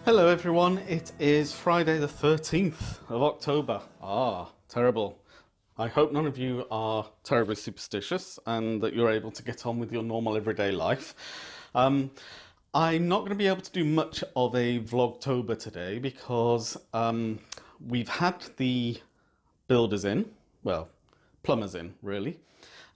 Hello everyone, it is Friday the 13th of October. Terrible. I hope none of you are terribly superstitious and that you're able to get on with your normal everyday life. I'm not going to be able to do much of a Vlogtober today because we've had the builders in, well, plumbers in really,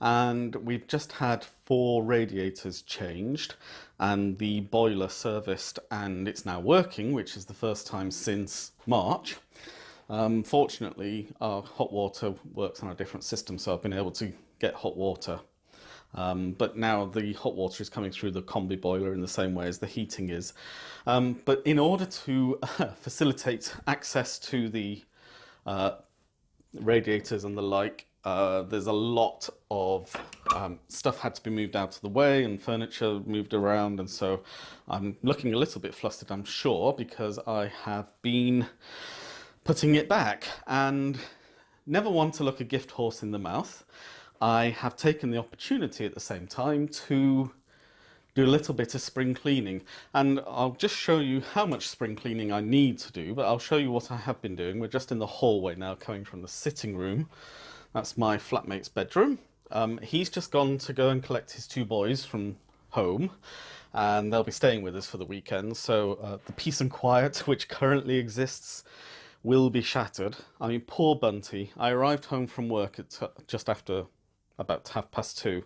and we've just had 4 radiators changed and the boiler serviced, and it's now working, which is the first time since March. Fortunately, our hot water works on a different system, so I've been able to get hot water. But now the hot water is coming through the combi boiler in the same way as the heating is. But in order to facilitate access to the radiators and the like, there's a lot of stuff had to be moved out of the way and furniture moved around, and so I'm looking a little bit flustered, I'm sure, because I have been putting it back, and never one to look a gift horse in the mouth. I have taken the opportunity at the same time to do a little bit of spring cleaning, and I'll just show you how much spring cleaning I need to do, but I'll show you what I have been doing. We're just in the hallway now, coming from the sitting room. That's my flatmate's bedroom. He's just gone to go and collect his 2 boys from home, and they'll be staying with us for the weekend, so the peace and quiet which currently exists will be shattered. I mean, poor Bunty. I arrived home from work at just after about 2:30,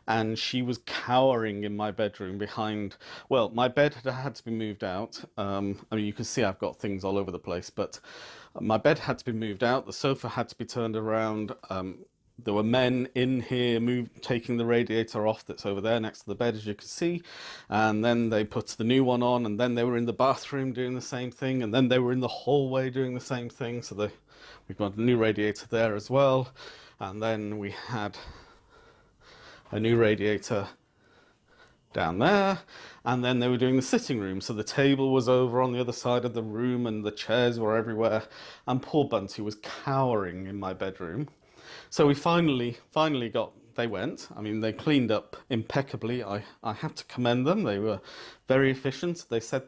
and she was cowering in my bedroom behind, well, my bed had to be moved out. I mean, you can see I've got things all over the place, but my bed had to be moved out, the sofa had to be turned around. There were men in here taking the radiator off that's over there next to the bed, as you can see, and then they put the new one on, and then they were in the bathroom doing the same thing, and then they were in the hallway doing the same thing, so we've got a new radiator there as well, and then we had a new radiator down there, and then they were doing the sitting room, so the table was over on the other side of the room and the chairs were everywhere, and poor Bunty was cowering in my bedroom. So we finally they went. I mean, they cleaned up impeccably. I have to commend them. They were very efficient. They said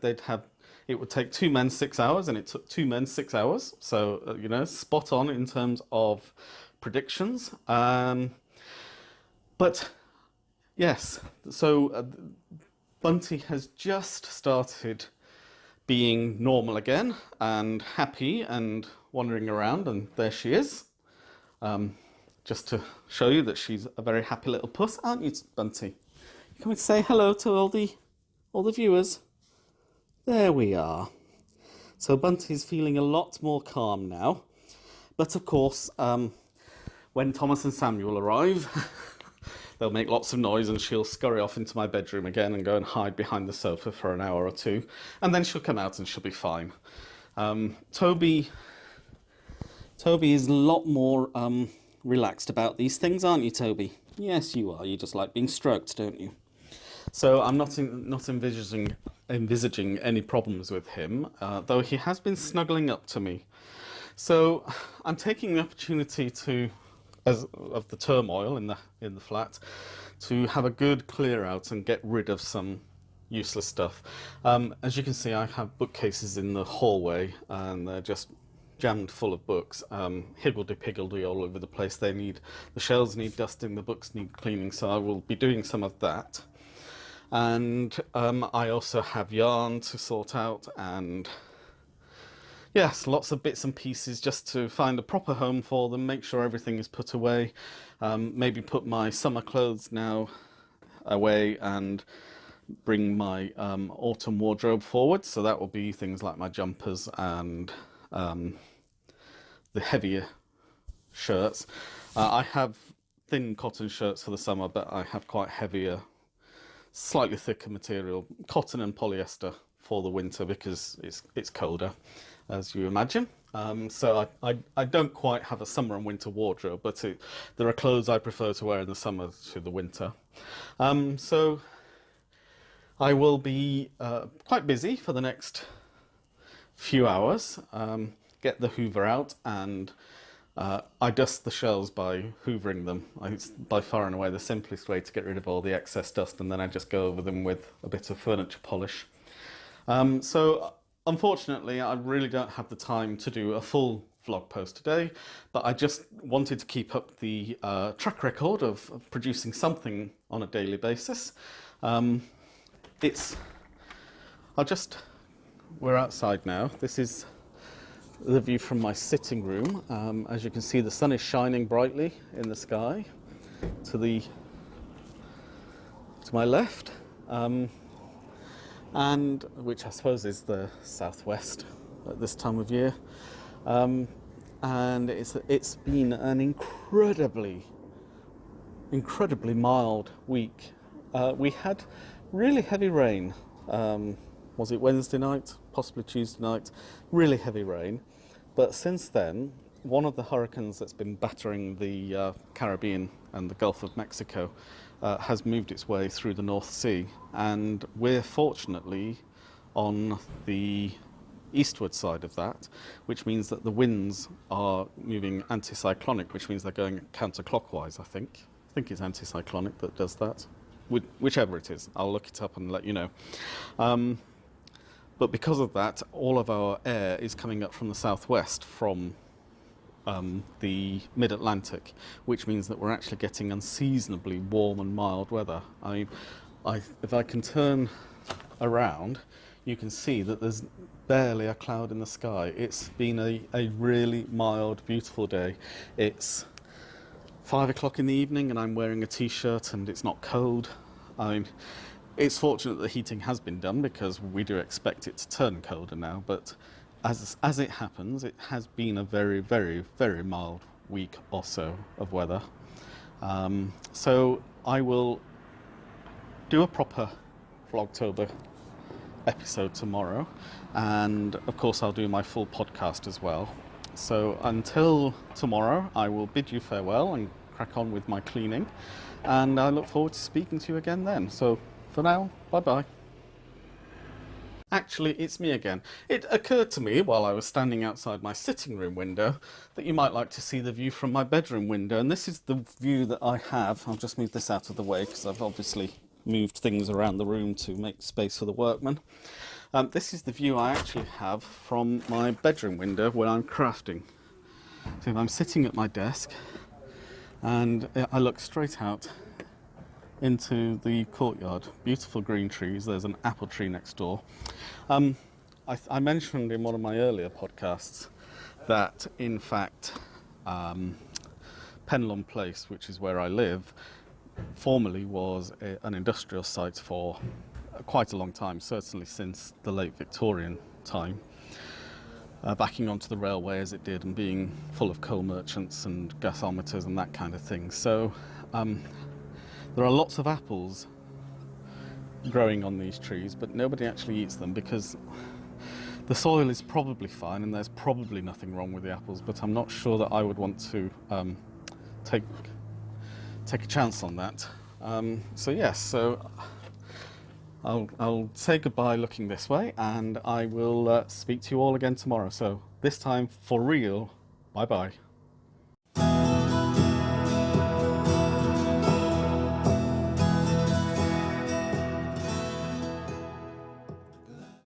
it would take 2 men 6 hours, and it took 2 men 6 hours. So, you know, spot on in terms of predictions. But yes, so Bunty has just started being normal again and happy and wandering around, and there she is. Just to show you that she's a very happy little puss, aren't you, Bunty? You come and say hello to all the viewers. There we are. So Bunty's feeling a lot more calm now. But of course, when Thomas and Samuel arrive, they'll make lots of noise and she'll scurry off into my bedroom again and go and hide behind the sofa for an hour or 2. And then she'll come out and she'll be fine. Toby is a lot more relaxed about these things, aren't you, Toby? Yes, you are. You just like being stroked, don't you? So I'm not envisaging any problems with him, though he has been snuggling up to me. So I'm taking the opportunity of the turmoil in the flat, to have a good clear out and get rid of some useless stuff. As you can see, I have bookcases in the hallway, and they're just jammed full of books, higgledy-piggledy all over the place. The shelves need dusting, the books need cleaning, so I will be doing some of that. And I also have yarn to sort out, and yes, lots of bits and pieces just to find a proper home for them, make sure everything is put away, maybe put my summer clothes now away and bring my autumn wardrobe forward, so that will be things like my jumpers and the heavier shirts. I have thin cotton shirts for the summer, but I have quite heavier, slightly thicker material, cotton and polyester, for the winter because it's colder, as you imagine. So I don't quite have a summer and winter wardrobe, but there are clothes I prefer to wear in the summer to the winter. So I will be quite busy for the next few hours. Get the hoover out, and I dust the shelves by hoovering them. It's by far and away the simplest way to get rid of all the excess dust, and then I just go over them with a bit of furniture polish. So unfortunately, I really don't have the time to do a full vlog post today, but I just wanted to keep up the track record of producing something on a daily basis. We're outside now. This is the view from my sitting room. As you can see, the sun is shining brightly in the sky to my left, and which I suppose is the southwest at this time of year. And it's been an incredibly mild week. We had really heavy rain. Was it Wednesday night? Possibly Tuesday night. Really heavy rain. But since then, one of the hurricanes that's been battering the Caribbean and the Gulf of Mexico has moved its way through the North Sea, and we're fortunately on the eastward side of that, which means that the winds are moving anticyclonic, which means they're going counterclockwise. I think it's anticyclonic that does that. Whichever it is, I'll look it up and let you know. But because of that, all of our air is coming up from the southwest, from the mid-Atlantic, which means that we're actually getting unseasonably warm and mild weather. I mean, if I can turn around, you can see that there's barely a cloud in the sky. It's been a really mild, beautiful day. It's 5 o'clock in the evening and I'm wearing a t-shirt and it's not cold. I mean, it's fortunate that the heating has been done, because we do expect it to turn colder now, but as it happens, it has been a very, very, very mild week or so of weather. So I will do a proper Vlogtober episode tomorrow, and of course I'll do my full podcast as well. So until tomorrow, I will bid you farewell and crack on with my cleaning, and I look forward to speaking to you again then. So for now, bye bye. Actually, it's me again. It occurred to me while I was standing outside my sitting room window that you might like to see the view from my bedroom window, and this is the view that I have. I'll just move this out of the way because I've obviously moved things around the room to make space for the workmen. This is the view I actually have from my bedroom window when I'm crafting. So if I'm sitting at my desk and I look straight out into the courtyard, beautiful green trees. There's an apple tree next door. I mentioned in one of my earlier podcasts that in fact Penlon Place, which is where I live, formerly was an industrial site for quite a long time, certainly since the late Victorian time, backing onto the railway as it did and being full of coal merchants and gasometers and that kind of thing. So there are lots of apples growing on these trees, but nobody actually eats them because the soil is probably fine and there's probably nothing wrong with the apples, but I'm not sure that I would want to take a chance on that. So yes, so I'll say goodbye looking this way, and I will speak to you all again tomorrow. So this time, for real, bye bye.